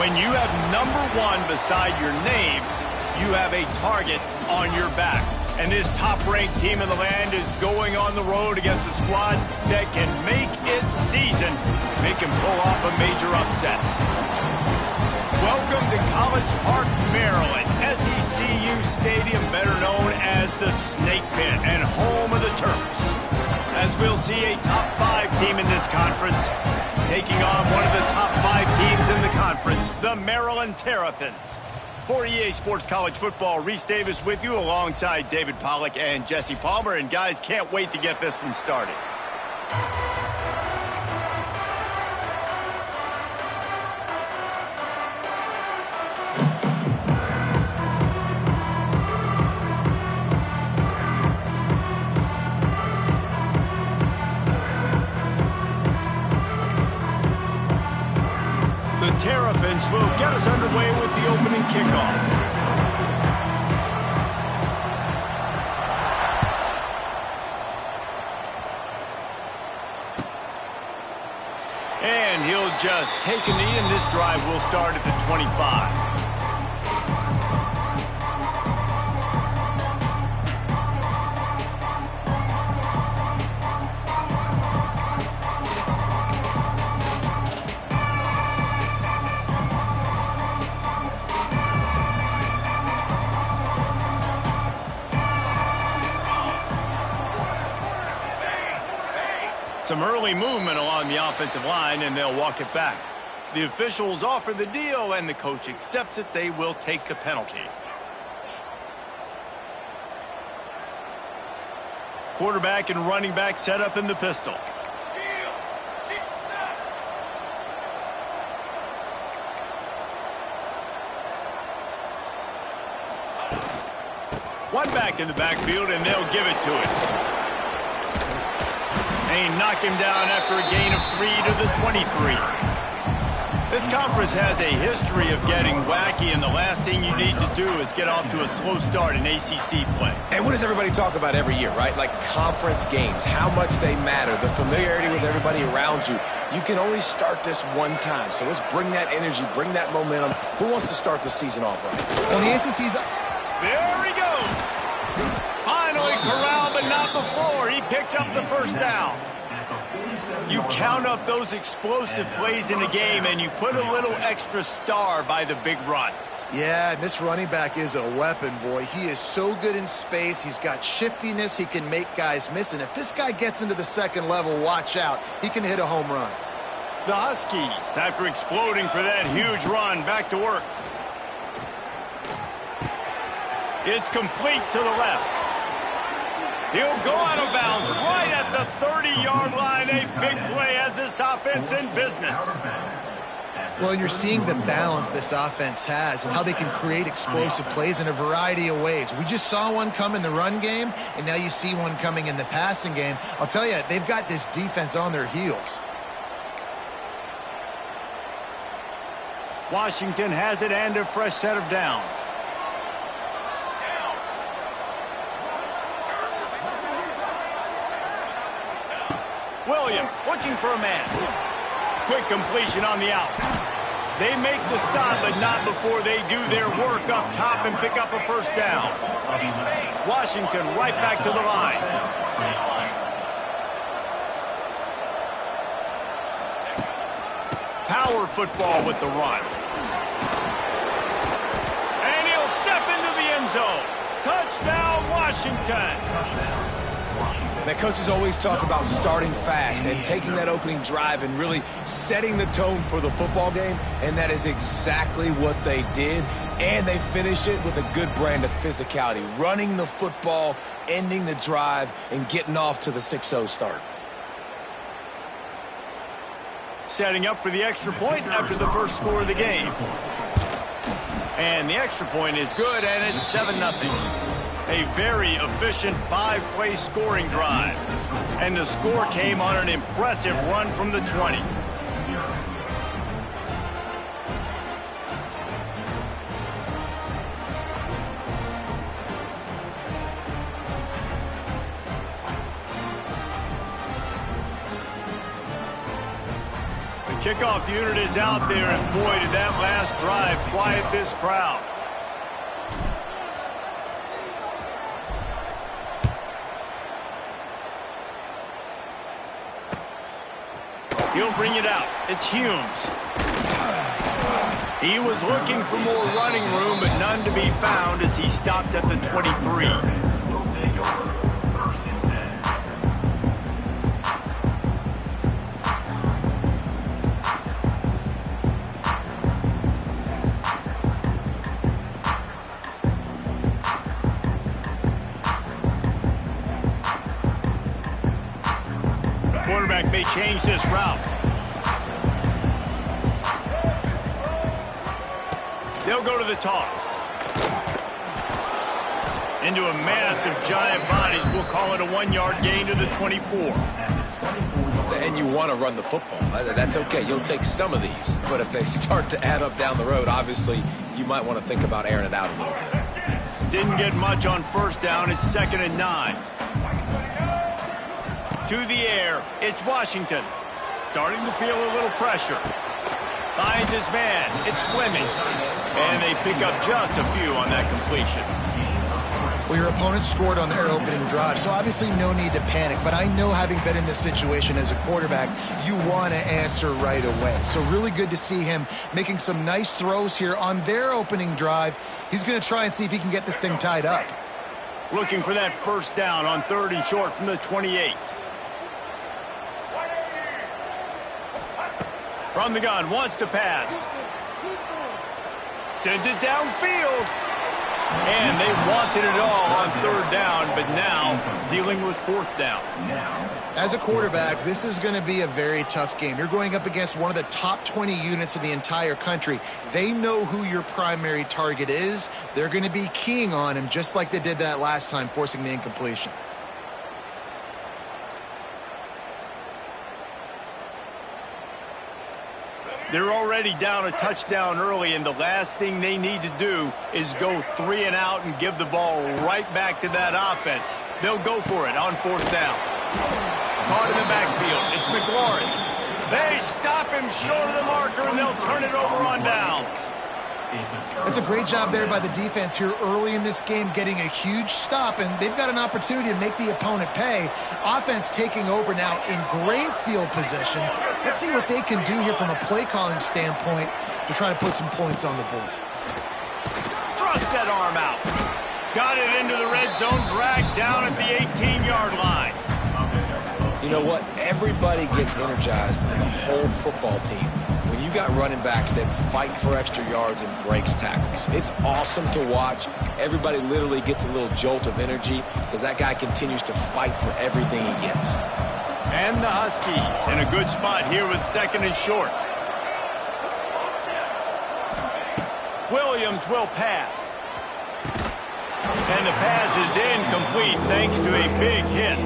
When you have #1 beside your name, you have a target on your back. And this top-ranked team in the land is going on the road against a squad that can make its season if it can pull off a major upset. Welcome to College Park, Maryland, SECU Stadium, better known as the Snake Pit and home of the Terpz. As we'll see a top 5 team in this conference taking on one of the top 5 teams in the conference, the Maryland Terrapins. For EA Sports College Football, Reese Davis with you alongside David Pollack and Jesse Palmer. And guys, can't wait to get this one started. The Terrapins will get us underway with the opening kickoff. And he'll just take a knee, and this drive will start at the 25. Some early movement along the offensive line, and they'll walk it back. The officials offer the deal, and the coach accepts it. They will take the penalty. Quarterback and running back set up in the pistol. One back in the backfield, and they'll give it to it. They knock him down after a gain of 3 to the 23. This conference has a history of getting wacky, and the last thing you need to do is get off to a slow start in ACC play. And what does everybody talk about every year, right? Like conference games, how much they matter, the familiarity with everybody around you. You can only start this one time, so let's bring that energy, bring that momentum. Who wants to start the season off right? Well, the ACC's... There he goes. Finally corralled, but not before. He picked up the first down. You count up those explosive plays in the game, and you put a little extra star by the big runs. Yeah, this running back is a weapon, boy. He is so good in space. He's got shiftiness. He can make guys miss. And if this guy gets into the second level, watch out. He can hit a home run. The Huskies, after exploding for that huge run, back to work. It's complete to the left. He'll go out of bounds right at the 30-yard line. A big play as this offense in business. Well, and you're seeing the balance this offense has and how they can create explosive plays in a variety of ways. We just saw one come in the run game, and now you see one coming in the passing game. I'll tell you, they've got this defense on their heels. Washington has it and a fresh set of downs. Williams looking for a man. Quick completion on the out. They make the stop, but not before they do their work up top and pick up a first down. Washington right back to the line. Power football with the run. And he'll step into the end zone. Touchdown, Washington. Now, coaches always talk about starting fast and taking that opening drive and really setting the tone for the football game, and that is exactly what they did, and they finish it with a good brand of physicality, running the football, ending the drive, and getting off to the 6-0 start. Setting up for the extra point after the first score of the game. And the extra point is good, and it's 7-0. A very efficient 5-play scoring drive. And the score came on an impressive run from the 20. Kickoff unit is out there, and boy, did that last drive quiet this crowd. He'll bring it out. It's Humes. He was looking for more running room, but none to be found as he stopped at the 23. Quarterback may change this route. They'll go to the toss. Into a mass of giant bodies. We'll call it a 1-yard gain to the 24. And you want to run the football. That's okay. You'll take some of these. But if they start to add up down the road, obviously, you might want to think about airing it out a little bit. Didn't get much on first down. It's 2nd and 9. To the air, it's Washington. Starting to feel a little pressure. Finds his man, it's Fleming. And they pick up just a few on that completion. Well, your opponent scored on their opening drive, so obviously no need to panic. But I know, having been in this situation as a quarterback, you want to answer right away. So really good to see him making some nice throws here on their opening drive. He's going to try and see if he can get this thing tied up. Looking for that first down on 3rd and short from the 28. From the gun, wants to pass. Sends it downfield. And they wanted it all on 3rd down, but now dealing with 4th down. As a quarterback, this is going to be a very tough game. You're going up against one of the top 20 units in the entire country. They know who your primary target is. They're going to be keying on him just like they did that last time, forcing the incompletion. They're already down a touchdown early, and the last thing they need to do is go 3 and out and give the ball right back to that offense. They'll go for it on 4th down. Caught in the backfield. It's McLaurin. They stop him short of the marker, and they'll turn it over on downs. It's a great job there by the defense here early in this game, getting a huge stop, and they've got an opportunity to make the opponent pay. Offense taking over now in great field position. Let's see what they can do here from a play calling standpoint to try to put some points on the board. Thrust that arm out. Got it into the red zone, dragged down at the 18-yard line. You know what? Everybody gets energized on the whole football team when you got running backs that fight for extra yards and breaks tackles. It's awesome to watch. Everybody literally gets a little jolt of energy because that guy continues to fight for everything he gets. And the Huskies in a good spot here with 2nd and short. Williams will pass. And the pass is incomplete thanks to a big hit.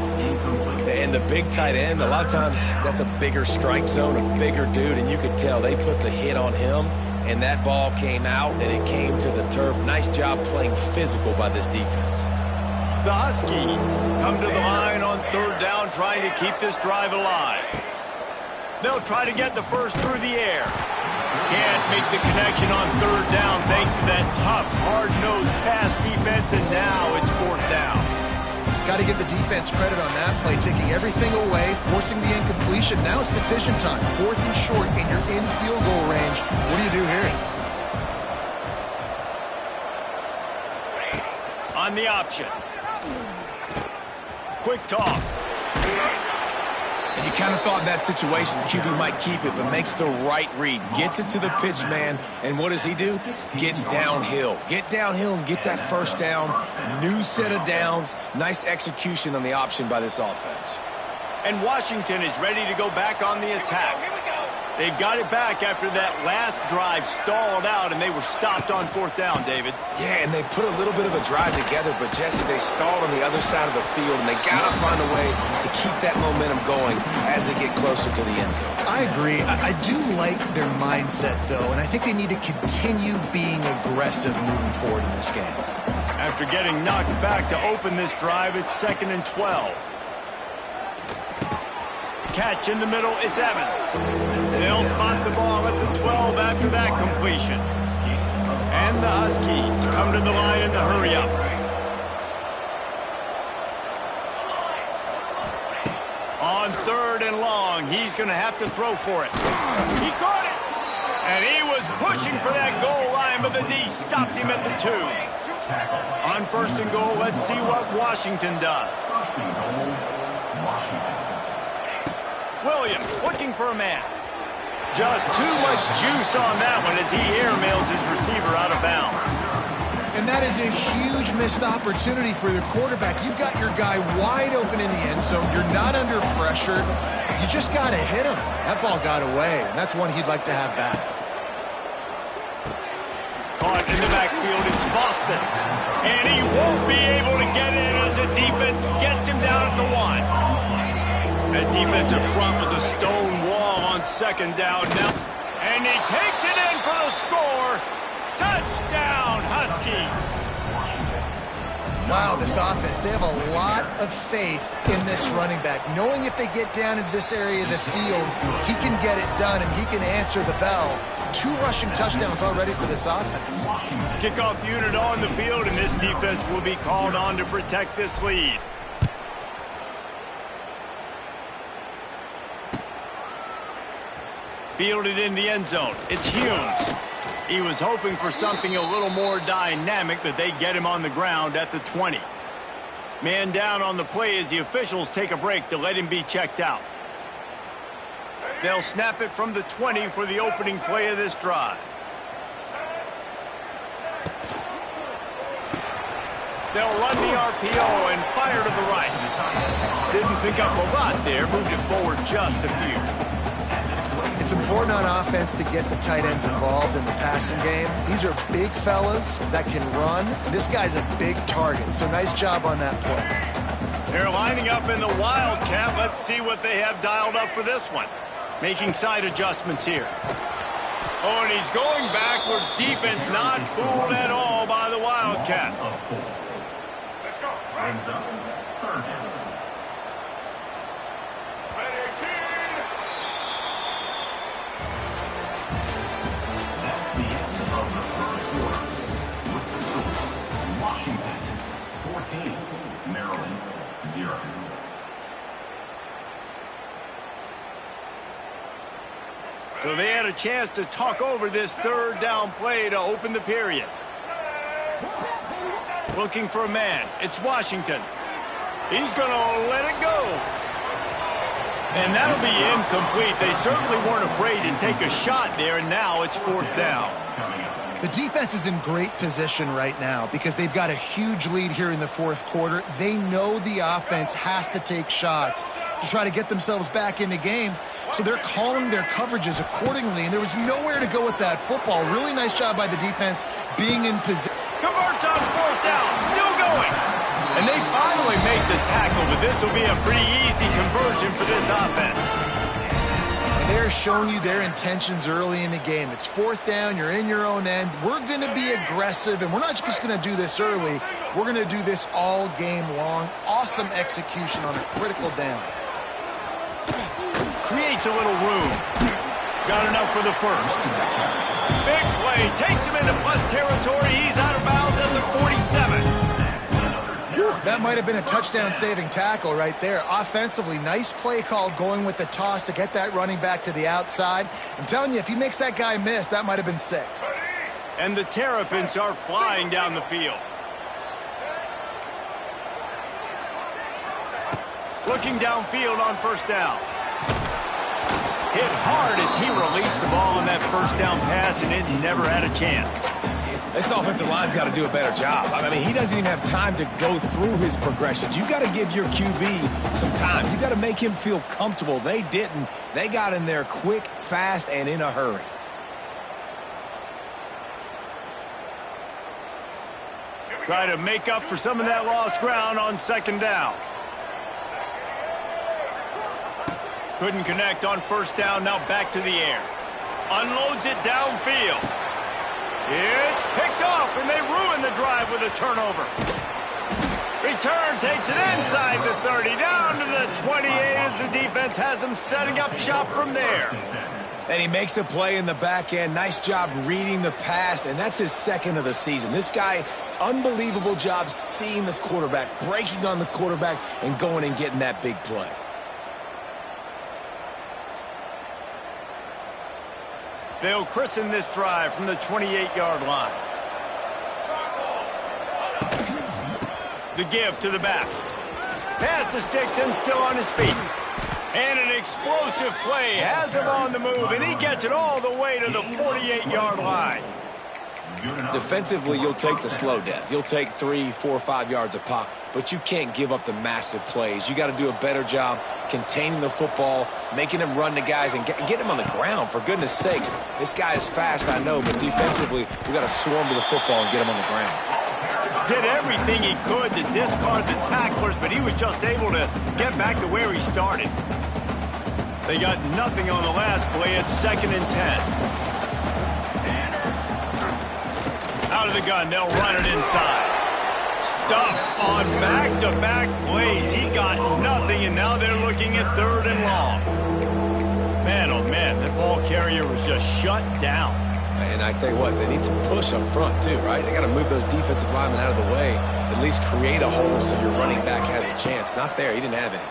And the big tight end, a lot of times that's a bigger strike zone, a bigger dude, and you could tell they put the hit on him, and that ball came out, and it came to the turf. Nice job playing physical by this defense. The Huskies come to the line on 3rd down, trying to keep this drive alive. They'll try to get the first through the air. Can't make the connection on 3rd down thanks to that tough, hard-nosed pass defense, and now it's 4th down. Got to give the defense credit on that play, taking everything away, forcing the incompletion. Now it's decision time. 4th and short, and you're in field goal range. What do you do here? On the option. Quick toss. And you kind of thought in that situation QB might keep it, but makes the right read. Gets it to the pitch man, and what does he do? Gets downhill. Get downhill and get that first down. New set of downs. Nice execution on the option by this offense. And Washington is ready to go back on the attack. They've got it back after that last drive stalled out, and they were stopped on 4th down, David. Yeah, and they put a little bit of a drive together, but, Jesse, they stalled on the other side of the field, and they got to find a way to keep that momentum going as they get closer to the end zone. I agree. I do like their mindset, though, and I think they need to continue being aggressive moving forward in this game. After getting knocked back to open this drive, it's 2nd and 12. catch in the middle. It's Evans. They'll spot the ball at the 12 after that completion. And the Huskies come to the line in the hurry-up. On 3rd and long, he's going to have to throw for it. He caught it! And he was pushing for that goal line, but the D stopped him at the 2. On 1st and goal, let's see what Washington does. Williams looking for a man. Just too much juice on that one as he airmails his receiver out of bounds. And that is a huge missed opportunity for the quarterback. You've got your guy wide open in the end zone. You're not under pressure. You just got to hit him. That ball got away, and that's one he'd like to have back. Caught in the backfield, it's Boston. And he won't be able to get in as the defense gets him down at the 1. That defensive front was a stone wall on 2nd down now. And he takes it in for the score. Touchdown, Huskies. Wow, this offense, they have a lot of faith in this running back. Knowing if they get down into this area of the field, he can get it done and he can answer the bell. 2 rushing touchdowns already for this offense. Kickoff unit on the field, and this defense will be called on to protect this lead. Fielded in the end zone. It's Humes. He was hoping for something a little more dynamic, but they get him on the ground at the 20. Man down on the play as the officials take a break to let him be checked out. They'll snap it from the 20 for the opening play of this drive. They'll run the RPO and fire to the right. Didn't pick up a lot there, moved it forward just a few. It's important on offense to get the tight ends involved in the passing game. These are big fellas that can run. This guy's a big target, so nice job on that play. They're lining up in the Wildcat. Let's see what they have dialed up for this one. Making side adjustments here. Oh, and he's going backwards. Defense not fooled at all by the Wildcat. Let's go. Ends up. 3rd down. That's the end of the 1st quarter. With the score, Washington 14, Maryland 0. So they had a chance to talk over this 3rd down play to open the period. Looking for a man. It's Washington. He's going to let it go. And that'll be incomplete. They certainly weren't afraid to take a shot there, and now it's 4th down. The defense is in great position right now because they've got a huge lead here in the 4th quarter. They know the offense has to take shots to try to get themselves back in the game. So they're calling their coverages accordingly, and there was nowhere to go with that football. Really nice job by the defense being in position. Converts on 4th down, still going. And they finally make the tackle, but this will be a pretty easy conversion for this offense. They're showing you their intentions early in the game. It's 4th down, you're in your own end. We're going to be aggressive, and we're not just going to do this early. We're going to do this all game long. Awesome execution on a critical down. Creates a little room. Got enough for the 1st. Big play, takes him into plus territory. He's out of bounds at the 47. That might have been a touchdown-saving tackle right there. Offensively, nice play call going with the toss to get that running back to the outside. I'm telling you, if he makes that guy miss, that might have been 6. And the Terrapins are flying down the field. Looking downfield on 1st down. Hit hard as he released the ball on that 1st down pass, and it never had a chance. This offensive line's got to do a better job. I mean, he doesn't even have time to go through his progressions. You got to give your QB some time. You got to make him feel comfortable. They didn't. They got in there quick, fast, and in a hurry. Try to make up for some of that lost ground on 2nd down. Couldn't connect on 1st down. Now back to the air. Unloads it downfield. It's picked off, and they ruin the drive with a turnover. Return takes it inside the 30, down to the 28 as the defense has him setting up shop from there. And he makes a play in the back end. Nice job reading the pass, and that's his second of the season. This guy, unbelievable job seeing the quarterback, breaking on the quarterback, and going and getting that big play. They'll christen this drive from the 28-yard line. The give to the back. Pass to sticks and still on his feet. And an explosive play has him on the move, and he gets it all the way to the 48-yard line. Defensively, you'll take the slow death. You'll take 3, 4, 5 yards a pop, but you can't give up the massive plays. You got to do a better job containing the football, making him run the guys, and get him on the ground, for goodness sakes. This guy is fast, I know, but defensively, we got to swarm to the football and get him on the ground. Did everything he could to discard the tacklers, but he was just able to get back to where he started. They got nothing on the last play. It's 2nd and 10. Out of the gun, they'll run it inside. Stuffed on back-to-back plays. He got nothing, and now they're looking at 3rd and long. Man, oh man, that ball carrier was just shut down. And I tell you what, they need some push up front too, right? They got to move those defensive linemen out of the way, at least create a hole so your running back has a chance. Not there. He didn't have any.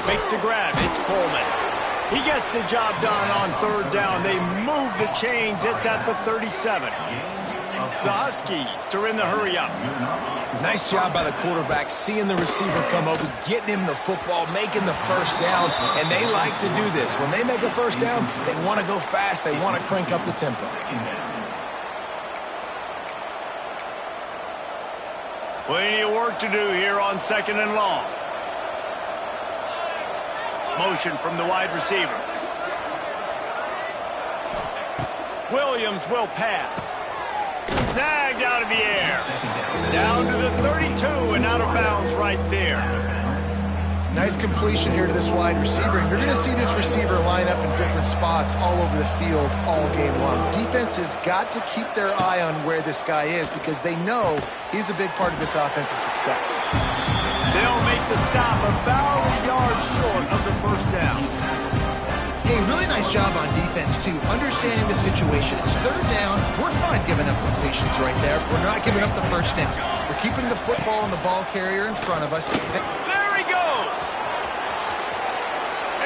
Makes the grab. It's Coleman. He gets the job done on 3rd down. They move the chains. It's at the 37. The Huskies are in the hurry-up. Nice job by the quarterback, seeing the receiver come over, getting him the football, making the 1st down, and they like to do this. When they make a 1st down, they want to go fast. They want to crank up the tempo. Plenty of work to do here on 2nd and long. Motion from the wide receiver. Williams will pass. Snagged out of the air. Down to the 32 and out of bounds right there. Nice completion here to this wide receiver. And you're going to see this receiver line up in different spots all over the field all game long. Defense has got to keep their eye on where this guy is because they know he's a big part of this offensive success. They'll make the stop about a yard short of the 1st down. Hey, really nice job on defense, too. Understanding the situation. It's 3rd down. We're fine giving up completions right there. We're not giving up the 1st down. We're keeping the football and the ball carrier in front of us. There he goes.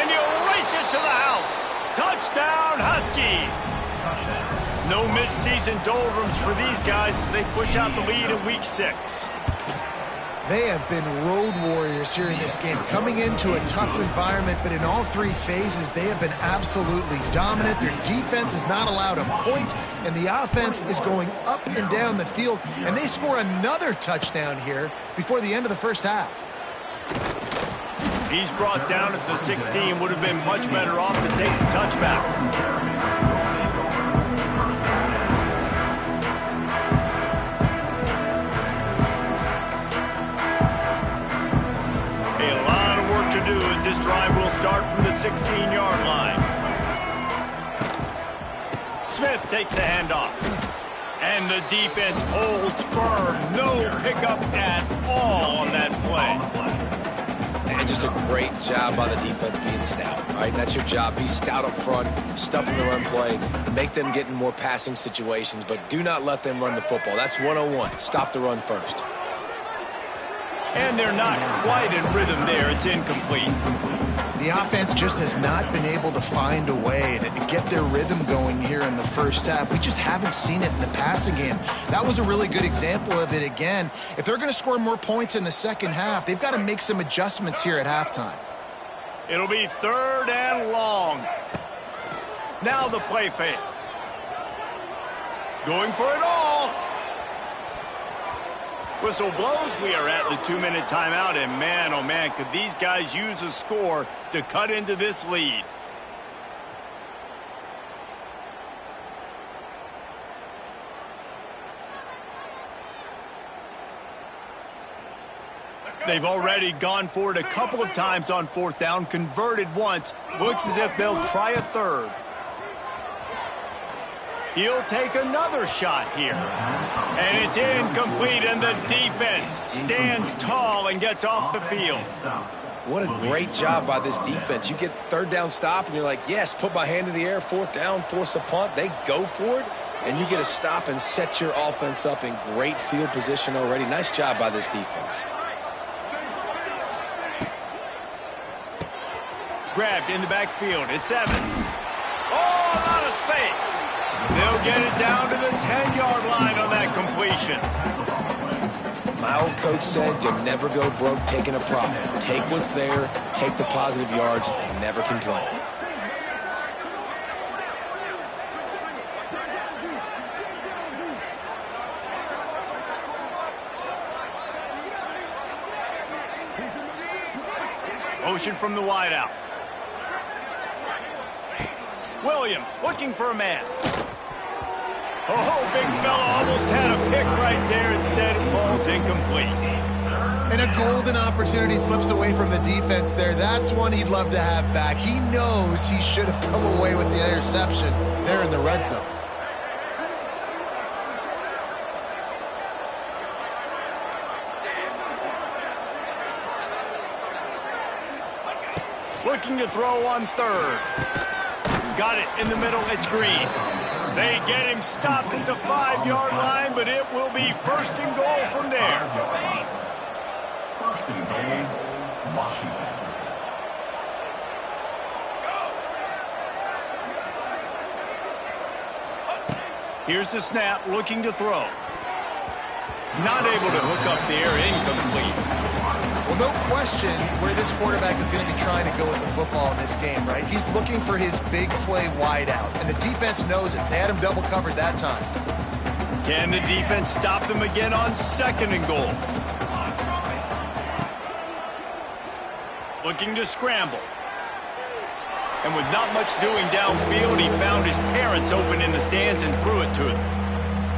And you race it to the house. Touchdown, Huskies. No mid-season doldrums for these guys as they push out the lead in Week 6. They have been road warriors here in this game, coming into a tough environment, but in all 3 phases, they have been absolutely dominant. Their defense is not allowed a point, and the offense is going up and down the field, and they score another touchdown here before the end of the 1st half. He's brought down at the 16, would have been much better off to take the touchback. This drive will start from the 16-yard line. Smith takes the handoff. And the defense holds firm. No pickup at all on that play. And just a great job by the defense being stout, right? That's your job. Be stout up front, stuff in the run play, make them get in more passing situations, but do not let them run the football. That's 101. Stop the run first. And they're not quite in rhythm there. It's incomplete. The offense just has not been able to find a way to get their rhythm going here in the 1st half. We just haven't seen it in the passing game. That was a really good example of it again. If they're going to score more points in the 2nd half, they've got to make some adjustments here at halftime. It'll be 3rd and long. Now the play fake. Going for it all. Whistle blows. We are at the 2-minute timeout, and man, oh man, could these guys use a score to cut into this lead. They've already gone for it a couple of times on 4th down, converted once. Looks as if they'll try a 3rd. He'll take another shot here. And it's incomplete, and the defense stands tall and gets off the field. What a great job by this defense. You get third down stop, and you're like, yes, put my hand in the air, fourth down, force a punt. They go for it, and you get a stop and set your offense up in great field position already. Nice job by this defense. Grabbed in the backfield. It's Evans. Oh, a lot of space. They'll get it down to the 10-yard line on that completion. My old coach said you never go broke taking a profit. Take what's there, take the positive yards, and never complain. Motion from the wideout. Williams looking for a man. Oh, big fella almost had a pick right there. Instead, it falls incomplete. And a golden opportunity slips away from the defense there. That's one he'd love to have back. He knows he should have come away with the interception there in the red zone. Looking to throw on third. Got it in the middle. It's Green. They get him stopped at the 5-yard line, but it will be first and goal from there. First and goal, Washington. Here's the snap, looking to throw. Not able to hook up there, incomplete. Well, no question where this quarterback is going to be trying to go with the football in this game, right? He's looking for his big play wide out, and the defense knows it. They had him double covered that time. Can the defense stop them again on second and goal? Looking to scramble. And with not much doing downfield, he found his parents open in the stands and threw it to them.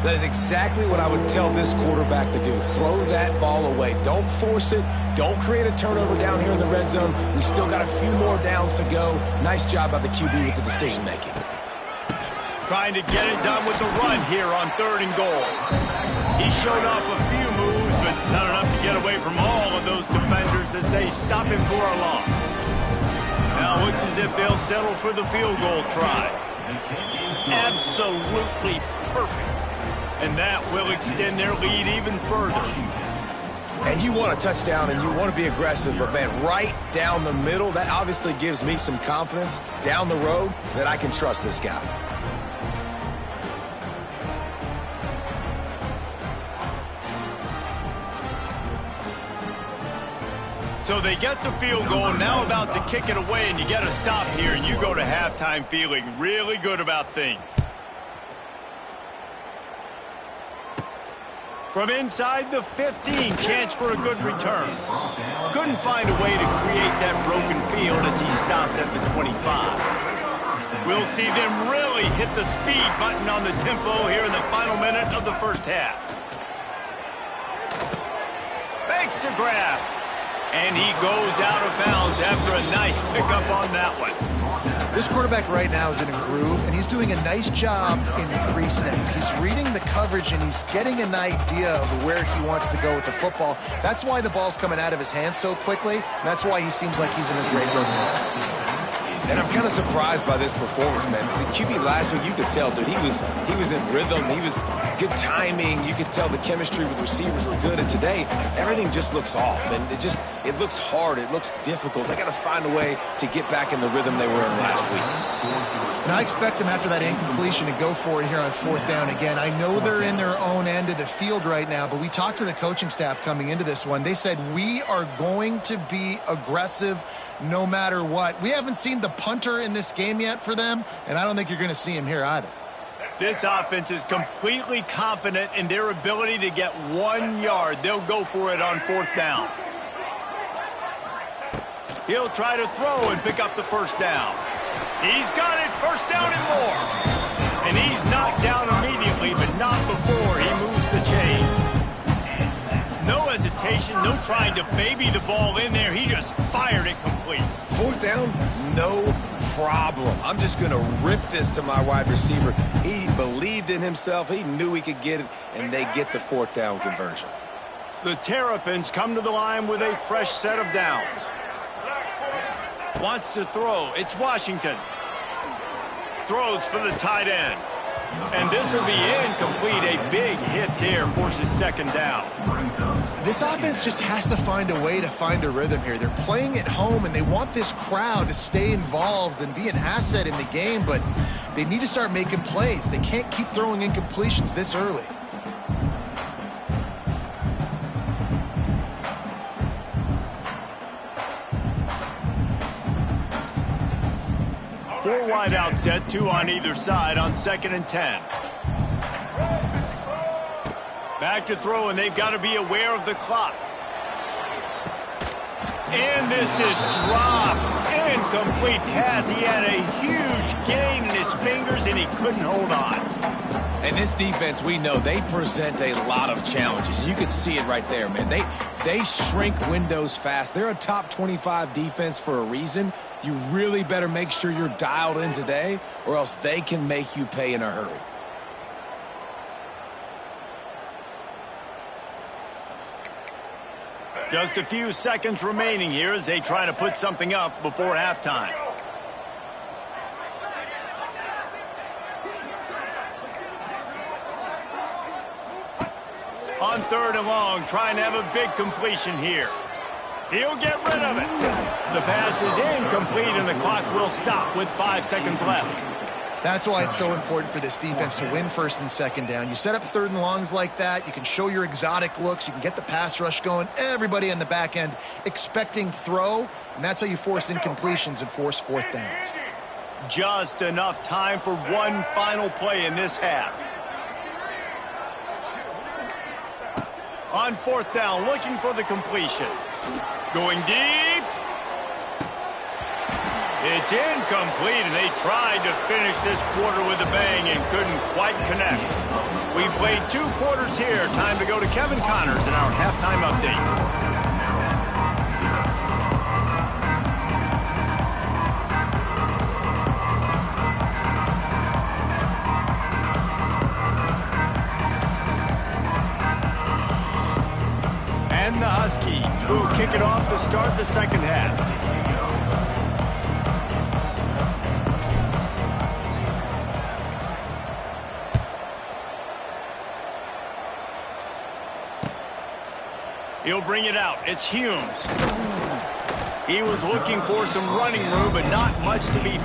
That is exactly what I would tell this quarterback to do. Throw that ball away. Don't force it. Don't create a turnover down here in the red zone. We still got a few more downs to go. Nice job by the QB with the decision-making. Trying to get it done with the run here on third and goal. He showed off a few moves, but not enough to get away from all of those defenders as they stop him for a loss. Now it looks as if they'll settle for the field goal try. Absolutely perfect. And that will extend their lead even further. And you want a touchdown and you want to be aggressive, but man, right down the middle, that obviously gives me some confidence down the road that I can trust this guy. So they get the field goal, now about to kick it away, and you get a stop here, and you go to halftime feeling really good about things. From inside the 15, chance for a good return. Couldn't find a way to create that broken field as he stopped at the 25. We'll see them really hit the speed button on the tempo here in the final minute of the first half. Makes the grab. And he goes out of bounds after a nice pickup on that one. This quarterback right now is in a groove, and he's doing a nice job in pre-snap. He's reading the coverage, and he's getting an idea of where he wants to go with the football. That's why the ball's coming out of his hands so quickly, and that's why he seems like he's in a great rhythm. And I'm kind of surprised by this performance, man. The QB last week, you could tell, dude, he was in rhythm. He was good timing. You could tell the chemistry with receivers were good. And today, everything just looks off. And it looks hard. It looks difficult. They got to find a way to get back in the rhythm they were in last week. And I expect them after that incompletion to go for it here on fourth down again. I know they're in their own end of the field right now, but we talked to the coaching staff coming into this one. They said, we are going to be aggressive no matter what. We haven't seen the punter in this game yet for them, and I don't think you're going to see him here either. This offense is completely confident in their ability to get 1 yard. They'll go for it on fourth down. He'll try to throw and pick up the first down. He's got it, first down and more. And he's knocked down immediately, but not before he moves the chains. No hesitation, no trying to baby the ball in there. He just fired it complete. Fourth down, no problem. I'm just going to rip this to my wide receiver. He believed in himself. He knew he could get it, and they get the 4th down conversion. The Terrapins come to the line with a fresh set of downs. Wants to throw. It's Washington. Throws for the tight end. And this will be incomplete. A big hit there forces 2nd down. This offense just has to find a way to find a rhythm here. They're playing at home, and they want this crowd to stay involved and be an asset in the game, but they need to start making plays. They can't keep throwing incompletions this early. 4 wide out set, 2 on either side on 2nd and 10. Back to throw, and they've got to be aware of the clock. And this is dropped. Incomplete pass. He had a huge gain in his fingers, and he couldn't hold on. And this defense, we know, they present a lot of challenges. And you can see it right there, man. They shrink windows fast. They're a top 25 defense for a reason. You really better make sure you're dialed in today, or else they can make you pay in a hurry. Just a few seconds remaining here as they try to put something up before halftime. On 3rd and long, trying to have a big completion here. He'll get rid of it. The pass is incomplete, and the clock will stop with 5 seconds left. That's why it's so important for this defense to win 1st and 2nd down. You set up 3rd and longs like that, you can show your exotic looks, you can get the pass rush going, everybody on the back end expecting throw, and that's how you force incompletions and force 4th downs. Just enough time for one final play in this half. On 4th down, looking for the completion. Going deep. It's incomplete, and they tried to finish this quarter with a bang and couldn't quite connect. We played 2 quarters here. Time to go to Kevin Connors in our halftime update. And the Huskies will kick it off to start the 2nd half. He'll bring it out. It's Humes. He was looking for some running room, but not much to be...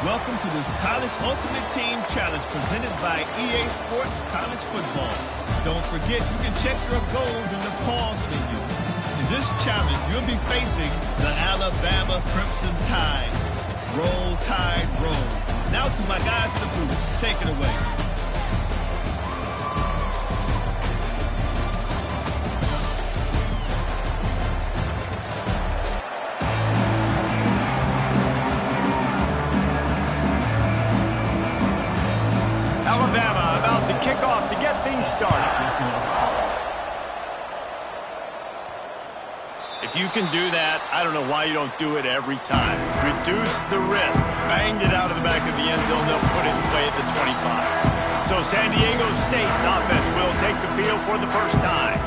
Welcome to this College Ultimate Team Challenge presented by EA Sports College Football. Don't forget, you can check your goals in the pause menu. In this challenge, you'll be facing the Alabama Crimson Tide. Roll, Tide, roll. Now to my guys in the booth. Take it away. Alabama about to kick off to get things started. If you can do that, I don't know why you don't do it every time. Reduce the risk. Banged it out of the back of the end zone. They'll put it in play at the 25. So San Diego State's offense will take the field for the first time.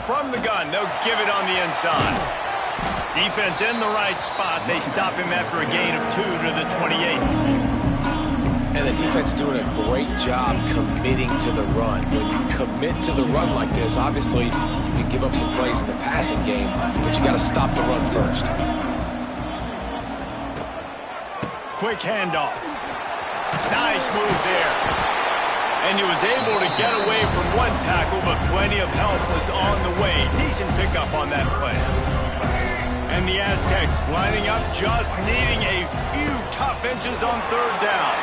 From the gun, they'll give it on the inside. Defense in the right spot. They stop him after a gain of 2 to the 28. And the defense doing a great job committing to the run. When you commit to the run like this, obviously you can give up some plays in the passing game, but you got to stop the run first. Quick handoff. Nice move there. And he was able to get away from one tackle, but plenty of help was on the way. Decent pickup on that play. And the Aztecs lining up, just needing a few tough inches on third down.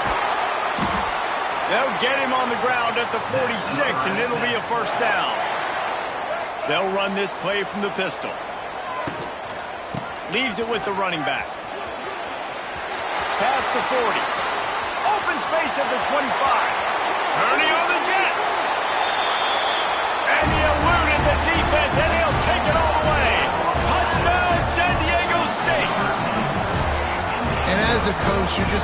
They'll get him on the ground at the 46, and it'll be a first down. They'll run this play from the pistol. Leaves it with the running back. Past the 40. Open space at the 25. Purdy on the Jets. And he eluded the defense, and he'll take it all the way. Touchdown, San Diego State. And as a coach, you're just